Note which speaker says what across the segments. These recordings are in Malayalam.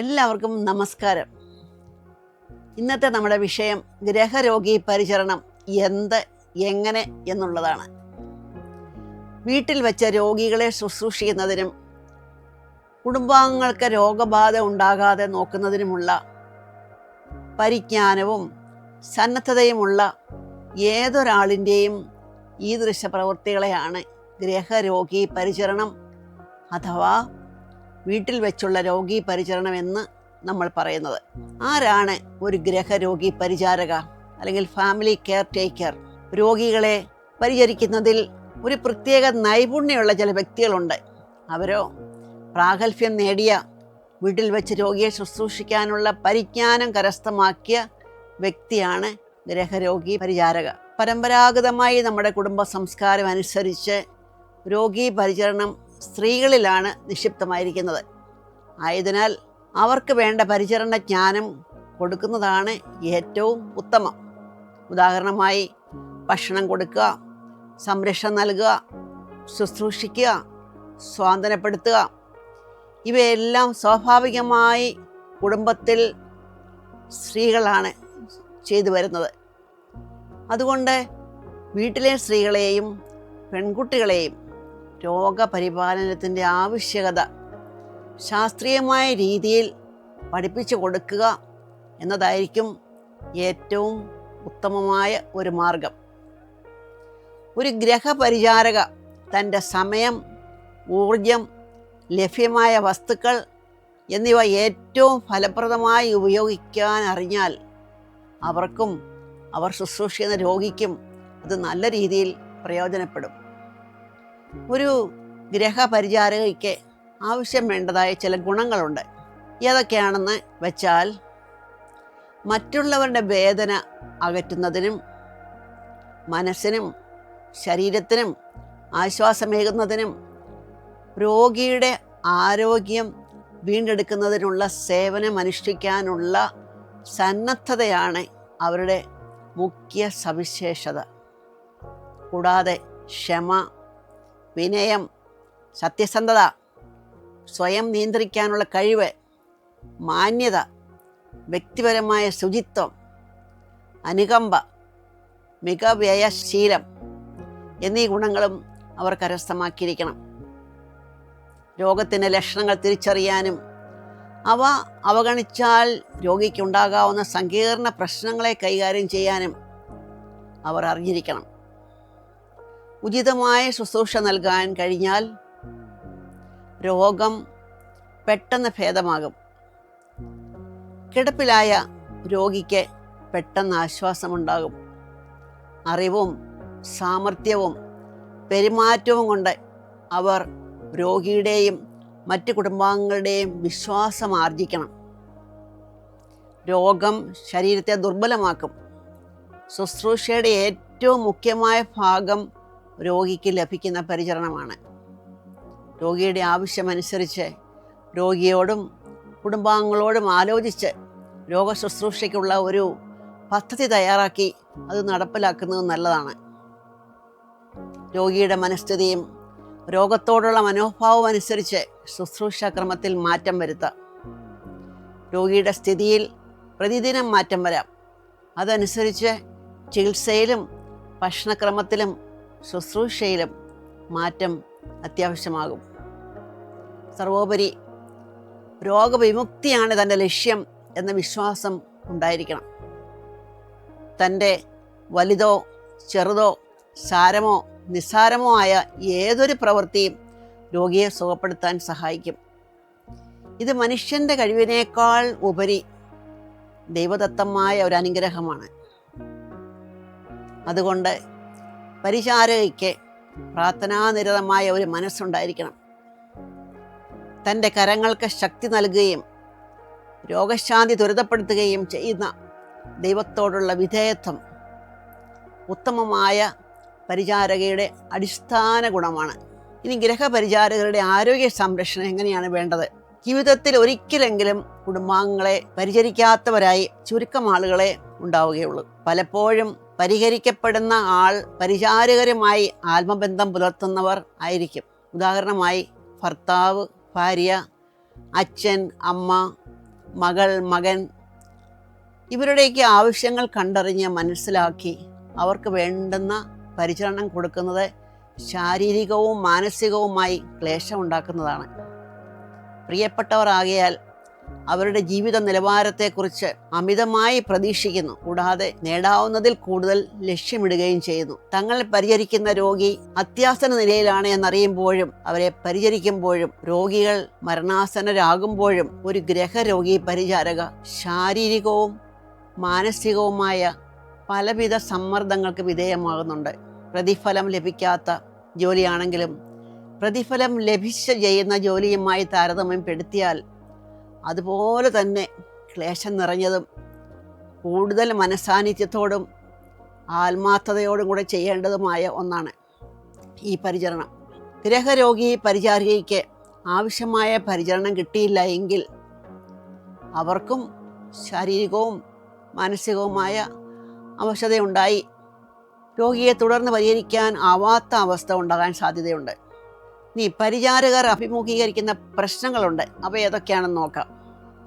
Speaker 1: എല്ലാവർക്കും നമസ്കാരം. ഇന്നത്തെ നമ്മുടെ വിഷയം ഗൃഹരോഗി പരിചരണം എങ്ങനെ എന്നുള്ളതാണ്. വീട്ടിൽ വെച്ച രോഗികളെ ശുശ്രൂഷിക്കുന്നതിനും കുടുംബാംഗങ്ങൾക്ക് രോഗബാധ ഉണ്ടാകാതെ നോക്കുന്നതിനുമുള്ള പരിജ്ഞാനവും സന്നദ്ധതയുമുള്ള ഏതൊരാളിൻ്റെയും ഈദൃശ പ്രവൃത്തികളെയാണ് ഗൃഹരോഗി പരിചരണം അഥവാ വീട്ടിൽ വെച്ചുള്ള രോഗീ പരിചരണം എന്ന് നമ്മൾ പറയുന്നത്. ആരാണ് ഒരു ഗൃഹരോഗി പരിചാരക അല്ലെങ്കിൽ ഫാമിലി കെയർ ടേക്കർ? രോഗികളെ പരിചരിക്കുന്നതിൽ ഒരു പ്രത്യേക നൈപുണ്യമുള്ള ചില വ്യക്തികളുണ്ട്. അവരോ പ്രാഗൽഭ്യം നേടിയ, വീട്ടിൽ വെച്ച് രോഗിയെ ശുശ്രൂഷിക്കാനുള്ള പരിജ്ഞാനം കരസ്ഥമാക്കിയ വ്യക്തിയാണ് ഗൃഹരോഗി പരിചാരക. പരമ്പരാഗതമായി നമ്മുടെ കുടുംബ സംസ്കാരം അനുസരിച്ച് രോഗീ പരിചരണം സ്ത്രീകളിലാണ് നിക്ഷിപ്തമായിരിക്കുന്നത്. ആയതിനാൽ അവർക്ക് വേണ്ട പരിചരണ ജ്ഞാനം കൊടുക്കുന്നതാണ് ഏറ്റവും ഉത്തമം. ഉദാഹരണമായി ഭക്ഷണം കൊടുക്കുക, സംരക്ഷണം നൽകുക, ശുശ്രൂഷിക്കുക, സ്വാന്തനപ്പെടുത്തുക, ഇവയെല്ലാം സ്വാഭാവികമായി കുടുംബത്തിൽ സ്ത്രീകളാണ് ചെയ്തു വരുന്നത്. അതുകൊണ്ട് വീട്ടിലെ സ്ത്രീകളെയും പെൺകുട്ടികളെയും രോഗപരിപാലനത്തിൻ്റെ ആവശ്യകത ശാസ്ത്രീയമായ രീതിയിൽ പഠിപ്പിച്ചു കൊടുക്കുക എന്നതായിരിക്കും ഏറ്റവും ഉത്തമമായ ഒരു മാർഗം. ഒരു ഗൃഹപരിചാരക തൻ്റെ സമയം, ഊർജം, ലഭ്യമായ വസ്തുക്കൾ എന്നിവ ഏറ്റവും ഫലപ്രദമായി ഉപയോഗിക്കാൻ അറിഞ്ഞാൽ അവർക്കും അവർ ശുശ്രൂഷിക്കുന്ന രോഗിക്കും അത് നല്ല രീതിയിൽ പ്രയോജനപ്പെടും. ഒരു ഗൃഹപരിചാരകയ്ക്ക് ആവശ്യം വേണ്ടതായ ചില ഗുണങ്ങളുണ്ട്. ഏതൊക്കെയാണെന്ന് വെച്ചാൽ, മറ്റുള്ളവരുടെ വേദന അകറ്റുന്നതിനും മനസ്സിനും ശരീരത്തിനും ആശ്വാസമേകുന്നതിനും രോഗിയുടെ ആരോഗ്യം വീണ്ടെടുക്കുന്നതിനുള്ള സേവനമനുഷ്ഠിക്കാനുള്ള സന്നദ്ധതയാണ് അവരുടെ മുഖ്യ സവിശേഷത. കൂടാതെ ക്ഷമ, വിനയം, സത്യസന്ധത, സ്വയം നിയന്ത്രിക്കാനുള്ള കഴിവ്, മാന്യത, വ്യക്തിപരമായ ശുചിത്വം, അനുകമ്പ, മികവ്യയശീലം എന്നീ ഗുണങ്ങളും അവർ കരസ്ഥമാക്കിയിരിക്കണം. രോഗത്തിൻ്റെ ലക്ഷണങ്ങൾ തിരിച്ചറിയാനും അവ അവഗണിച്ചാൽ രോഗിക്കുണ്ടാകാവുന്ന സങ്കീർണ പ്രശ്നങ്ങളെ കൈകാര്യം ചെയ്യാനും അവർ അറിഞ്ഞിരിക്കണം. ഉചിതമായ ശുശ്രൂഷ നൽകാൻ കഴിഞ്ഞാൽ രോഗം പെട്ടെന്ന് ഭേദമാകും. കിടപ്പിലായ രോഗിക്ക് പെട്ടെന്ന് ആശ്വാസമുണ്ടാകും. അറിവും സാമർഥ്യവും പെരുമാറ്റവും കൊണ്ട് അവർ രോഗിയുടെയും മറ്റ് കുടുംബാംഗങ്ങളുടെയും വിശ്വാസം ആർജിക്കണം. രോഗം ശരീരത്തെ ദുർബലമാക്കും. ശുശ്രൂഷയുടെ ഏറ്റവും മുഖ്യമായ ഭാഗം രോഗിക്ക് ലഭിക്കുന്ന പരിചരണമാണ്. രോഗിയുടെ ആവശ്യമനുസരിച്ച് രോഗിയോടും കുടുംബാംഗങ്ങളോടും ആലോചിച്ച് രോഗശുശ്രൂഷയ്ക്കുള്ള ഒരു പദ്ധതി തയ്യാറാക്കി അത് നടപ്പിലാക്കുന്നത് നല്ലതാണ്. രോഗിയുടെ മനസ്ഥിതിയും രോഗത്തോടുള്ള മനോഭാവം അനുസരിച്ച് ശുശ്രൂഷാക്രമത്തിൽ മാറ്റം വരുത്താം. രോഗിയുടെ സ്ഥിതിയിൽ പ്രതിദിനം മാറ്റം വരാം. അതനുസരിച്ച് ചികിത്സയിലും ഭക്ഷണക്രമത്തിലും ശുശ്രൂഷയിലും മാറ്റം അത്യാവശ്യമാകും. സർവോപരി രോഗവിമുക്തിയാണ് തൻ്റെ ലക്ഷ്യം എന്ന വിശ്വാസം ഉണ്ടായിരിക്കണം. തൻ്റെ വലുതോ ചെറുതോ സാരമോ നിസ്സാരമോ ആയ ഏതൊരു പ്രവൃത്തിയും രോഗിയെ സുഖപ്പെടുത്താൻ സഹായിക്കും. ഇത് മനുഷ്യൻ്റെ കഴിവിനേക്കാൾ ഉപരി ദൈവദത്തമായ ഒരു അനുഗ്രഹമാണ്. അതുകൊണ്ട് പരിചാരകയ്ക്ക് പ്രാർത്ഥനാനിരതമായ ഒരു മനസ്സുണ്ടായിരിക്കണം. തൻ്റെ കരങ്ങൾക്ക് ശക്തി നൽകുകയും രോഗശാന്തി ത്വരിതപ്പെടുത്തുകയും ചെയ്യുന്ന ദൈവത്തോടുള്ള വിധേയത്വം ഉത്തമമായ പരിചാരകയുടെ അടിസ്ഥാന ഗുണമാണ്. ഇനി ഗൃഹപരിചാരകരുടെ ആരോഗ്യ സംരക്ഷണം എങ്ങനെയാണ് വേണ്ടത്? ജീവിതത്തിൽ ഒരിക്കലെങ്കിലും കുടുംബാംഗങ്ങളെ പരിചരിക്കാത്തവരായി ചുരുക്കം ആളുകളെ ഉണ്ടാവുകയുള്ളൂ. പലപ്പോഴും പരിഹരിക്കപ്പെടുന്ന ആൾ പരിചാരകരുമായി ആത്മബന്ധം പുലർത്തുന്നവർ ആയിരിക്കും. ഉദാഹരണമായി ഭർത്താവ്, ഭാര്യ, അച്ഛൻ, അമ്മ, മകൾ, മകൻ ഇവരുടെയൊക്കെ ആവശ്യങ്ങൾ കണ്ടറിഞ്ഞ് മനസ്സിലാക്കി അവർക്ക് വേണ്ടുന്ന പരിചരണം കൊടുക്കുന്നത് ശാരീരികവും മാനസികവുമായി ക്ലേശമുണ്ടാക്കുന്നതാണ്. പ്രിയപ്പെട്ടവർ ആകയാൽ അവരുടെ ജീവിത നിലവാരത്തെക്കുറിച്ച് അമിതമായി പ്രതീക്ഷിക്കുന്നു, കൂടാതെ നേടാവുന്നതിൽ കൂടുതൽ ലക്ഷ്യമിടുകയും ചെയ്യുന്നു. തങ്ങൾ പരിചരിക്കുന്ന രോഗി അത്യാസന്ന നിലയിലാണ് എന്നറിയുമ്പോഴും അവരെ പരിചരിക്കുമ്പോഴും രോഗികൾ മരണാസന്നരാകുമ്പോഴും ഒരു ഗ്രഹരോഗി പരിചാരക ശാരീരികവും മാനസികവുമായ പലവിധ സമ്മർദ്ദങ്ങൾക്ക് വിധേയമാകുന്നുണ്ട്. പ്രതിഫലം ലഭിക്കാത്ത ജോലിയാണെങ്കിലും പ്രതിഫലം ലഭിച്ച് ചെയ്യുന്ന ജോലിയുമായി താരതമ്യപ്പെടുത്തിയാൽ അതുപോലെ തന്നെ ക്ലേശം നിറഞ്ഞതും കൂടുതൽ മനസാന്നിധ്യത്തോടും ആത്മാർത്ഥതയോടും കൂടെ ചെയ്യേണ്ടതുമായ ഒന്നാണ് ഈ പരിചരണം. ഗ്രഹരോഗി പരിചാരികയ്ക്ക് ആവശ്യമായ പരിചരണം കിട്ടിയില്ല എങ്കിൽ അവർക്കും ശാരീരികവും മാനസികവുമായ അവശതയുണ്ടായി രോഗിയെ തുടർന്ന് പരിഹരിക്കാൻ ആവാത്ത അവസ്ഥ ഉണ്ടാകാൻ സാധ്യതയുണ്ട്. ഇനി പരിചാരകർ അഭിമുഖീകരിക്കുന്ന പ്രശ്നങ്ങളുണ്ട്. അവ ഏതൊക്കെയാണെന്ന് നോക്കാം.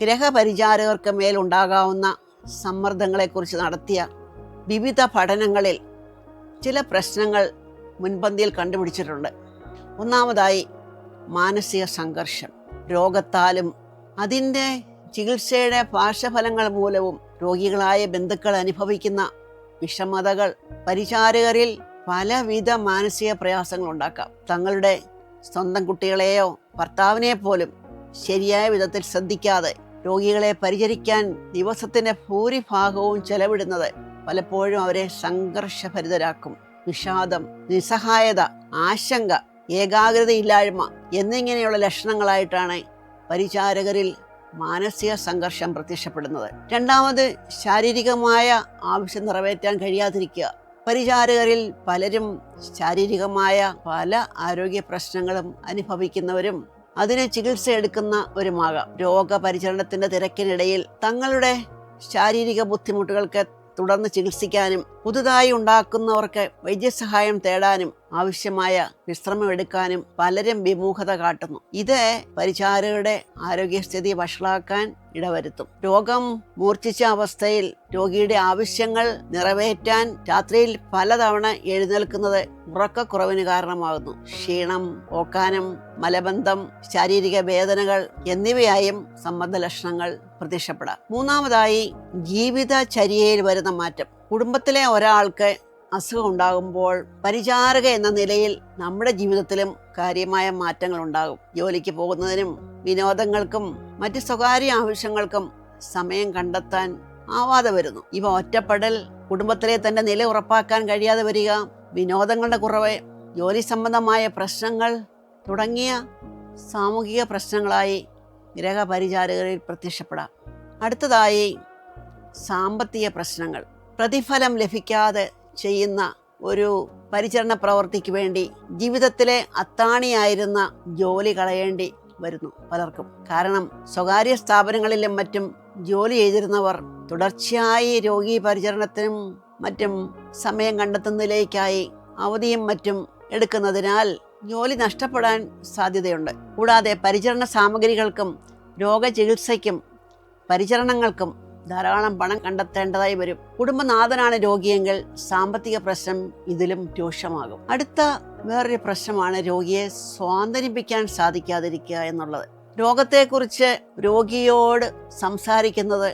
Speaker 1: ഗ്രഹപരിചാരകർക്ക് മേലുണ്ടാകാവുന്ന സമ്മർദ്ദങ്ങളെക്കുറിച്ച് നടത്തിയ വിവിധ പഠനങ്ങളിൽ ചില പ്രശ്നങ്ങൾ മുൻപന്തിയിൽ കണ്ടുപിടിച്ചിട്ടുണ്ട്. ഒന്നാമതായി മാനസിക സംഘർഷം. രോഗത്താലും അതിൻ്റെ ചികിത്സയുടെ പാർശ്വഫലങ്ങൾ മൂലവും രോഗികളായ ബന്ധുക്കൾ അനുഭവിക്കുന്ന വിഷമതകൾ പരിചാരകരിൽ പലവിധ മാനസിക പ്രയാസങ്ങൾ ഉണ്ടാക്കാം. തങ്ങളുടെ സ്വന്തം കുട്ടികളെയോ ഭർത്താവിനെ പോലും ശരിയായ വിധത്തിൽ ശ്രദ്ധിക്കാതെ രോഗികളെ പരിചരിക്കാൻ ദിവസത്തിൻ്റെ ഭൂരിഭാഗവും ചെലവിടുന്നത് പലപ്പോഴും അവരെ സംഘർഷഭരിതരാക്കും. വിഷാദം, നിസ്സഹായത, ആശങ്ക, ഏകാഗ്രതയില്ലായ്മ എന്നിങ്ങനെയുള്ള ലക്ഷണങ്ങളായിട്ടാണ് പരിചാരകരിൽ മാനസിക സംഘർഷം പ്രത്യക്ഷപ്പെടുന്നത്. രണ്ടാമത്, ശാരീരികമായ ആവശ്യം നിറവേറ്റാൻ കഴിയാതിരിക്കുക. പരിചാരകരിൽ പലരും ശാരീരികമായ പല ആരോഗ്യ പ്രശ്നങ്ങളും അനുഭവിക്കുന്നവരും അതിന് ചികിത്സ എടുക്കുന്നവരുമാകാം. രോഗപരിചരണത്തിന്റെ തിരക്കിനിടയിൽ തങ്ങളുടെ ശാരീരിക ബുദ്ധിമുട്ടുകൾക്ക് തുടർന്ന് ചികിത്സിക്കാനും പുതുതായി ഉണ്ടാക്കുന്നവർക്ക് വൈദ്യസഹായം തേടാനും ആവശ്യമായ വിശ്രമം എടുക്കാനും പലരും വിമുഖത കാട്ടുന്നു. ഇത് പരിചാരകരുടെ ആരോഗ്യസ്ഥിതി വഷളാക്കാൻ ഇടവരുത്തും. രോഗം മൂർച്ഛിച്ച അവസ്ഥയിൽ രോഗിയുടെ ആവശ്യങ്ങൾ നിറവേറ്റാൻ രാത്രിയിൽ പലതവണ എഴുന്നേൽക്കുന്നത് ഉറക്കക്കുറവിന് കാരണമാകുന്നു. ക്ഷീണം, ഓക്കാനം, മലബന്ധം, ശാരീരിക വേദനകൾ എന്നിവയായും സമ്മർദ്ദ ലക്ഷണങ്ങൾ പ്രത്യക്ഷപ്പെടാം. മൂന്നാമതായി, ജീവിതചര്യയിൽ വരുന്ന മാറ്റം. കുടുംബത്തിലെ ഒരാൾക്ക് അസുഖം ഉണ്ടാകുമ്പോൾ പരിചാരക എന്ന നിലയിൽ നമ്മുടെ ജീവിതത്തിലും കാര്യമായ മാറ്റങ്ങൾ ഉണ്ടാകും. ജോലിക്ക് പോകുന്നതിനും വിനോദങ്ങൾക്കും മറ്റ് സ്വകാര്യ ആവശ്യങ്ങൾക്കും സമയം കണ്ടെത്താൻ ആവാതെ വരുന്നു. ഇവ ഒറ്റപ്പെടൽ, കുടുംബത്തിലെ തന്റെ നില ഉറപ്പാക്കാൻ കഴിയാതെ വരിക, വിനോദങ്ങളുടെ കുറവ്, ജോലി സംബന്ധമായ പ്രശ്നങ്ങൾ തുടങ്ങിയ സാമൂഹിക പ്രശ്നങ്ങളായി ഗ്രഹപരിചാരകരിൽ പ്രത്യക്ഷപ്പെടാം. അടുത്തതായി, സാമ്പത്തിക പ്രശ്നങ്ങൾ. പ്രതിഫലം ലഭിക്കാതെ ചെയ്യുന്ന ഒരു പരിചരണ പ്രവൃത്തിക്ക് വേണ്ടി ജീവിതത്തിലെ അത്താണിയായിരുന്ന ജോലി കളയേണ്ടി വരുന്നു പലർക്കും. കാരണം സ്വകാര്യ സ്ഥാപനങ്ങളിലും മറ്റും ജോലി ചെയ്തിരുന്നവർ തുടർച്ചയായി രോഗി പരിചരണത്തിനും മറ്റും സമയം കണ്ടെത്തുന്നതിലേക്കായി അവധിയും മറ്റും എടുക്കുന്നതിനാൽ ജോലി നഷ്ടപ്പെടാൻ സാധ്യതയുണ്ട്. കൂടാതെ പരിചരണ സാമഗ്രികൾക്കും രോഗചികിത്സയ്ക്കും പരിചരണങ്ങൾക്കും ധാരാളം പണം കണ്ടെത്തേണ്ടതായി വരും. കുടുംബനാഥനാണ് രോഗിയെങ്കിൽ സാമ്പത്തിക പ്രശ്നം ഇതിലും രൂക്ഷമാകും. അടുത്ത വേറൊരു പ്രശ്നമാണ് രോഗിയെ സ്വാന്തനിപ്പിക്കാൻ സാധിക്കാതിരിക്കുക എന്നുള്ളത്. രോഗത്തെക്കുറിച്ച് രോഗിയോട് സംസാരിക്കുന്നത്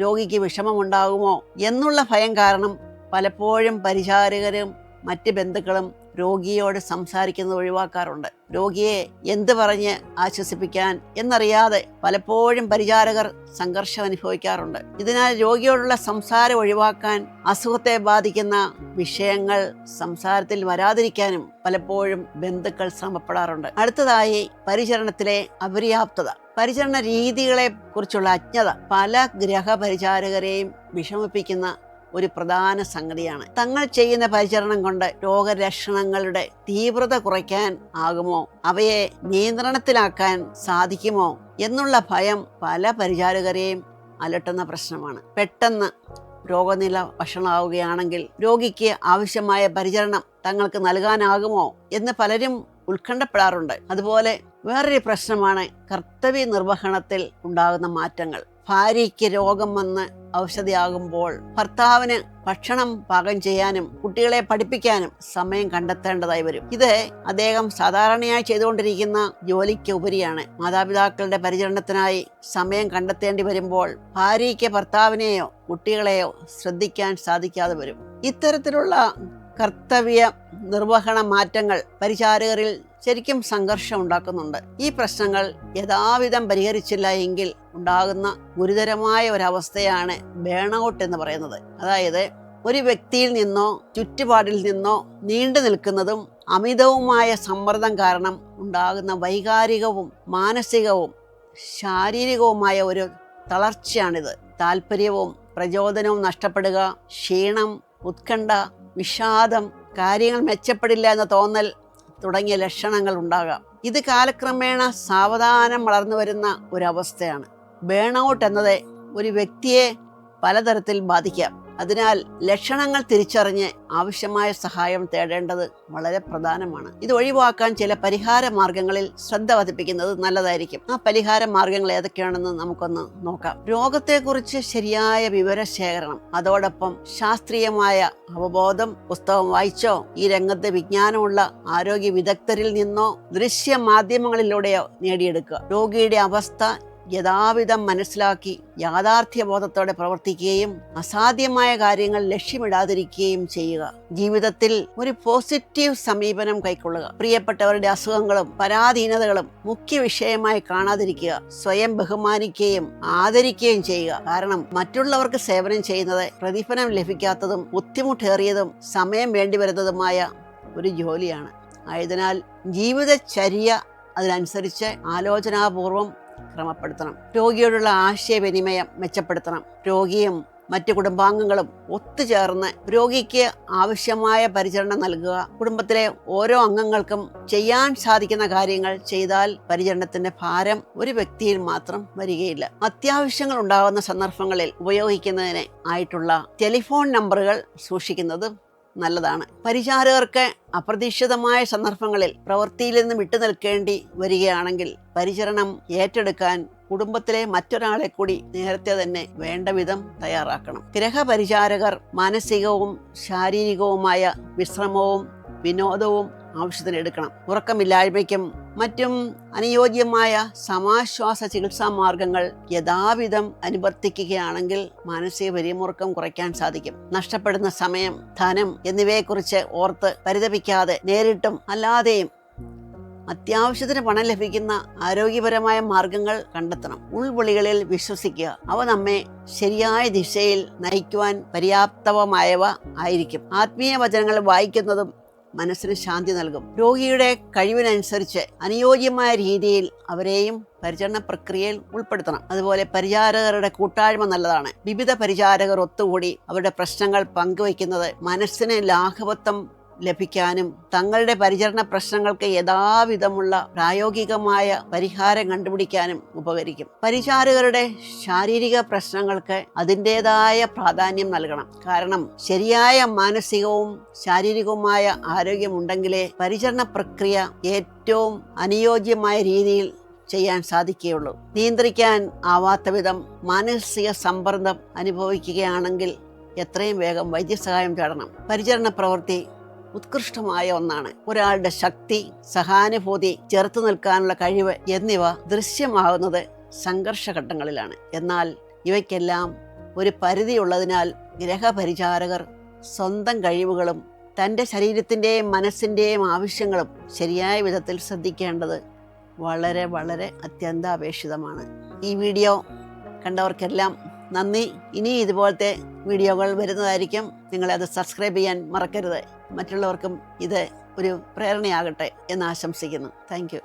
Speaker 1: രോഗിക്ക് വിഷമമുണ്ടാകുമോ എന്നുള്ള ഭയം കാരണം പലപ്പോഴും പരിചാരകരും മറ്റ് ബന്ധുക്കളും രോഗിയോട് സംസാരിക്കുന്നത് ഒഴിവാക്കാറുണ്ട്. രോഗിയെ എന്ത് പറഞ്ഞ് ആശ്വസിപ്പിക്കാൻ എന്നറിയാതെ പലപ്പോഴും പരിചാരകർ സംഘർഷം അനുഭവിക്കാറുണ്ട്. ഇതിനാൽ രോഗിയോടുള്ള സംസാരം ഒഴിവാക്കാൻ അസുഖത്തെ ബാധിക്കുന്ന വിഷയങ്ങൾ സംസാരത്തിൽ വരാതിരിക്കാനും പലപ്പോഴും ബന്ധുക്കൾ ശ്രമപ്പെടാറുണ്ട്. അടുത്തതായി, പരിചരണത്തിലെ അപര്യാപ്തത. പരിചരണ രീതികളെ കുറിച്ചുള്ള അജ്ഞത പല ഗ്രഹപരിചാരകരെയും വിഷമിപ്പിക്കുന്ന ഒരു പ്രധാന സംഗതിയാണ്. തങ്ങൾ ചെയ്യുന്ന പരിചരണം കൊണ്ട് രോഗലക്ഷണങ്ങളുടെ തീവ്രത കുറയ്ക്കാൻ ആകുമോ, അവയെ നിയന്ത്രണത്തിലാക്കാൻ സാധിക്കുമോ എന്നുള്ള ഭയം പല പരിചാരകരെയും അലട്ടുന്ന പ്രശ്നമാണ്. പെട്ടെന്ന് രോഗനില വഷളാവുകയാണെങ്കിൽ രോഗിക്ക് ആവശ്യമായ പരിചരണം തങ്ങൾക്ക് നൽകാനാകുമോ എന്ന് പലരും ഉത്കണ്ഠപ്പെടാറുണ്ട്. അതുപോലെ വേറൊരു പ്രശ്നമാണ് കർത്തവ്യ നിർവഹണത്തിൽ ഉണ്ടാകുന്ന മാറ്റങ്ങൾ. ഭാര്യയ്ക്ക് രോഗം വന്ന് ഔഷധിയാകുമ്പോൾ ഭർത്താവിന് ഭക്ഷണം പാകം ചെയ്യാനും കുട്ടികളെ പഠിപ്പിക്കാനും സമയം കണ്ടെത്തേണ്ടതായി വരും. ഇത് അദ്ദേഹം സാധാരണയായി ചെയ്തുകൊണ്ടിരിക്കുന്ന ജോലിക്ക് ഉപരിയാണ്. മാതാപിതാക്കളുടെ പരിചരണത്തിനായി സമയം കണ്ടെത്തേണ്ടി വരുമ്പോൾ ഭാര്യയ്ക്ക് ഭർത്താവിനെയോ കുട്ടികളെയോ ശ്രദ്ധിക്കാൻ സാധിക്കാതെ വരും. ഇത്തരത്തിലുള്ള കർത്തവ്യ നിർവഹണ മാറ്റങ്ങൾ പരിചാരകരിൽ ശരിക്കും സംഘർഷം ഉണ്ടാക്കുന്നുണ്ട്. ഈ പ്രശ്നങ്ങൾ യഥാവിധം പരിഹരിച്ചില്ല എങ്കിൽ ഉണ്ടാകുന്ന ഗുരുതരമായ ഒരവസ്ഥയാണ് ബേൺഔട്ട് എന്ന് പറയുന്നത്. അതായത് ഒരു വ്യക്തിയിൽ നിന്നോ ചുറ്റുപാടിൽ നിന്നോ നീണ്ടു നിൽക്കുന്നതും അമിതവുമായ സമ്മർദ്ദം കാരണം ഉണ്ടാകുന്ന വൈകാരികവും മാനസികവും ശാരീരികവുമായ ഒരു തളർച്ചയാണിത്. താല്പര്യവും പ്രചോദനവും നഷ്ടപ്പെടുക, ക്ഷീണം, ഉത്കണ്ഠ, വിഷാദം, കാര്യങ്ങൾ മെച്ചപ്പെടില്ല എന്ന തോന്നൽ തുടങ്ങിയ ലക്ഷണങ്ങൾ ഉണ്ടാകാം. ഇത് കാലക്രമേണ സാവധാനം വളർന്നു വരുന്ന ഒരവസ്ഥയാണ്. ബേൺഔട്ട് എന്നത് ഒരു വ്യക്തിയെ പലതരത്തിൽ ബാധിക്കാം. അതിനാൽ ലക്ഷണങ്ങൾ തിരിച്ചറിഞ്ഞ് ആവശ്യമായ സഹായം തേടേണ്ടത് വളരെ പ്രധാനമാണ്. ഇത് ഒഴിവാക്കാൻ ചില പരിഹാര മാർഗങ്ങളിൽ ശ്രദ്ധ പതിപ്പിക്കുന്നത് നല്ലതായിരിക്കും. ആ പരിഹാര മാർഗങ്ങൾ ഏതൊക്കെയാണെന്ന് നമുക്കൊന്ന് നോക്കാം. രോഗത്തെക്കുറിച്ച് ശരിയായ വിവരശേഖരണം, അതോടൊപ്പം ശാസ്ത്രീയമായ അവബോധം. പുസ്തകം വായിച്ചോ ഈ രംഗത്ത് വിജ്ഞാനമുള്ള ആരോഗ്യ വിദഗ്ധരിൽ നിന്നോ ദൃശ്യ മാധ്യമങ്ങളിലൂടെയോ നേടിയെടുക്കുക. രോഗിയുടെ അവസ്ഥ യഥാവിധം മനസ്സിലാക്കി യാഥാർത്ഥ്യബോധത്തോടെ പ്രവർത്തിക്കുകയും അസാധ്യമായ കാര്യങ്ങൾ ലക്ഷ്യമിടാതിരിക്കുകയും ചെയ്യുക. ജീവിതത്തിൽ ഒരു പോസിറ്റീവ് സമീപനം കൈക്കൊള്ളുക. പ്രിയപ്പെട്ടവരുടെ അസുഖങ്ങളും പരാധീനതകളും മുഖ്യ വിഷയമായി കാണാതിരിക്കുക. സ്വയം ബഹുമാനിക്കുകയും ആദരിക്കുകയും ചെയ്യുക. കാരണം മറ്റുള്ളവർക്ക് സേവനം ചെയ്യുന്നത് പ്രതിഫലം ലഭിക്കാത്തതും ബുദ്ധിമുട്ടേറിയതും സമയം വേണ്ടിവരുന്നതുമായ ഒരു ജോലിയാണ്. ആയതിനാൽ ജീവിതചര്യ അതിനനുസരിച്ച് ആലോചനാപൂർവം ക്രമപ്പെടുത്തണം. രോഗിയോടുള്ള ആശയവിനിമയം മെച്ചപ്പെടുത്തണം. രോഗിയും മറ്റു കുടുംബാംഗങ്ങളും ഒത്തുചേർന്ന് രോഗിക്ക് ആവശ്യമായ പരിചരണം നൽകുക. കുടുംബത്തിലെ ഓരോ അംഗങ്ങൾക്കും ചെയ്യാൻ സാധിക്കുന്ന കാര്യങ്ങൾ ചെയ്താൽ പരിചരണത്തിന്റെ ഭാരം ഒരു വ്യക്തിയിൽ മാത്രം വരികയില്ല. അത്യാവശ്യങ്ങൾ ഉണ്ടാകുന്ന സന്ദർഭങ്ങളിൽ ഉപയോഗിക്കുന്നതിന് ആയിട്ടുള്ള ടെലിഫോൺ നമ്പറുകൾ സൂക്ഷിക്കുന്നത് നല്ലതാണ്. പരിചാരകർക്ക് അപ്രതീക്ഷിതമായ സന്ദർഭങ്ങളിൽ പ്രവൃത്തിയിൽ നിന്ന് വിട്ടുനിൽക്കേണ്ടി വരികയാണെങ്കിൽ പരിചരണം ഏറ്റെടുക്കാൻ കുടുംബത്തിലെ മറ്റൊരാളെ കൂടി നേരത്തെ തന്നെ വേണ്ട വിധം തയ്യാറാക്കണം. ഗൃഹപരിചാരകർ മാനസികവും ശാരീരികവുമായ വിശ്രമവും വിനോദവും ആവശ്യത്തിന് എടുക്കണം. ഉറക്കമില്ലായ്മയ്ക്കും മറ്റും അനുയോജ്യമായ സമാശ്വാസ ചികിത്സാ മാർഗങ്ങൾ യഥാവിധം അനുവർത്തിക്കുകയാണെങ്കിൽ മാനസിക പിരിമുറുക്കം കുറയ്ക്കാൻ സാധിക്കും. നഷ്ടപ്പെടുന്ന സമയം, ധനം എന്നിവയെക്കുറിച്ച് ഓർത്ത് പരിതപിക്കാതെ നേരിട്ടും അല്ലാതെയും അത്യാവശ്യത്തിന് പണം ലഭിക്കുന്ന ആരോഗ്യപരമായ മാർഗങ്ങൾ കണ്ടെത്തണം. ഉൾവിളികളിൽ വിശ്വസിക്കുക. അവ നമ്മെ ശരിയായ ദിശയിൽ നയിക്കുവാൻ പര്യാപ്തമായവ ആയിരിക്കും. ആത്മീയ വചനങ്ങൾ വായിക്കുന്നതും മനസ്സിന് ശാന്തി നൽകും. രോഗിയുടെ കഴിവിനനുസരിച്ച് അനുയോജ്യമായ രീതിയിൽ അവരെയും പരിചരണ പ്രക്രിയയിൽ ഉൾപ്പെടുത്തണം. അതുപോലെ പരിചാരകരുടെ കൂട്ടായ്മ നല്ലതാണ്. വിവിധ പരിചാരകർ ഒത്തുകൂടി അവരുടെ പ്രശ്നങ്ങൾ പങ്കുവയ്ക്കുന്നത് മനസ്സിന് ലാഘവത്വം ലഭിക്കാനും തങ്ങളുടെ പരിചരണ പ്രശ്നങ്ങൾക്ക് യഥാവിധമുള്ള പ്രായോഗികമായ പരിഹാരം കണ്ടുപിടിക്കാനും ഉപകരിക്കും. പരിചാരകരുടെ ശാരീരിക പ്രശ്നങ്ങൾക്ക് അതിൻ്റെതായ പ്രാധാന്യം നൽകണം. കാരണം ശരിയായ മാനസികവും ശാരീരികവുമായ ആരോഗ്യമുണ്ടെങ്കിലേ പരിചരണ പ്രക്രിയ ഏറ്റവും അനുയോജ്യമായ രീതിയിൽ ചെയ്യാൻ സാധിക്കുകയുള്ളൂ. നിയന്ത്രിക്കാൻ ആവാത്ത വിധം മാനസിക സമ്മർദ്ദം അനുഭവിക്കുകയാണെങ്കിൽ എത്രയും വേഗം വൈദ്യസഹായം തേടണം. പരിചരണ പ്രവൃത്തി ഉത്കൃഷ്ടമായ ഒന്നാണ്. ഒരാളുടെ ശക്തി, സഹാനുഭൂതി, ചെറുത്തു നിൽക്കാനുള്ള കഴിവ് എന്നിവ ദൃശ്യമാകുന്നത് സംഘർഷഘട്ടങ്ങളിലാണ്. എന്നാൽ ഇവയ്ക്കെല്ലാം ഒരു പരിധിയുള്ളതിനാൽ ഗൃഹപരിചാരകർ സ്വന്തം കഴിവുകളും തൻ്റെ ശരീരത്തിൻ്റെയും മനസ്സിൻ്റെയും ആവശ്യങ്ങളും ശരിയായ വിധത്തിൽ ശ്രദ്ധിക്കേണ്ടത് വളരെ വളരെ അത്യന്താപേക്ഷിതമാണ്. ഈ വീഡിയോ കണ്ടവർക്കെല്ലാം നന്ദി. ഇനി ഇതുപോലത്തെ വീഡിയോകൾ വരുന്നതായിരിക്കും. നിങ്ങളത് സബ്സ്ക്രൈബ് ചെയ്യാൻ മറക്കരുത്. മറ്റുള്ളവർക്കും ഇത് ഒരു പ്രേരണയാകട്ടെ എന്ന് ആശംസിക്കുന്നു. Thank you.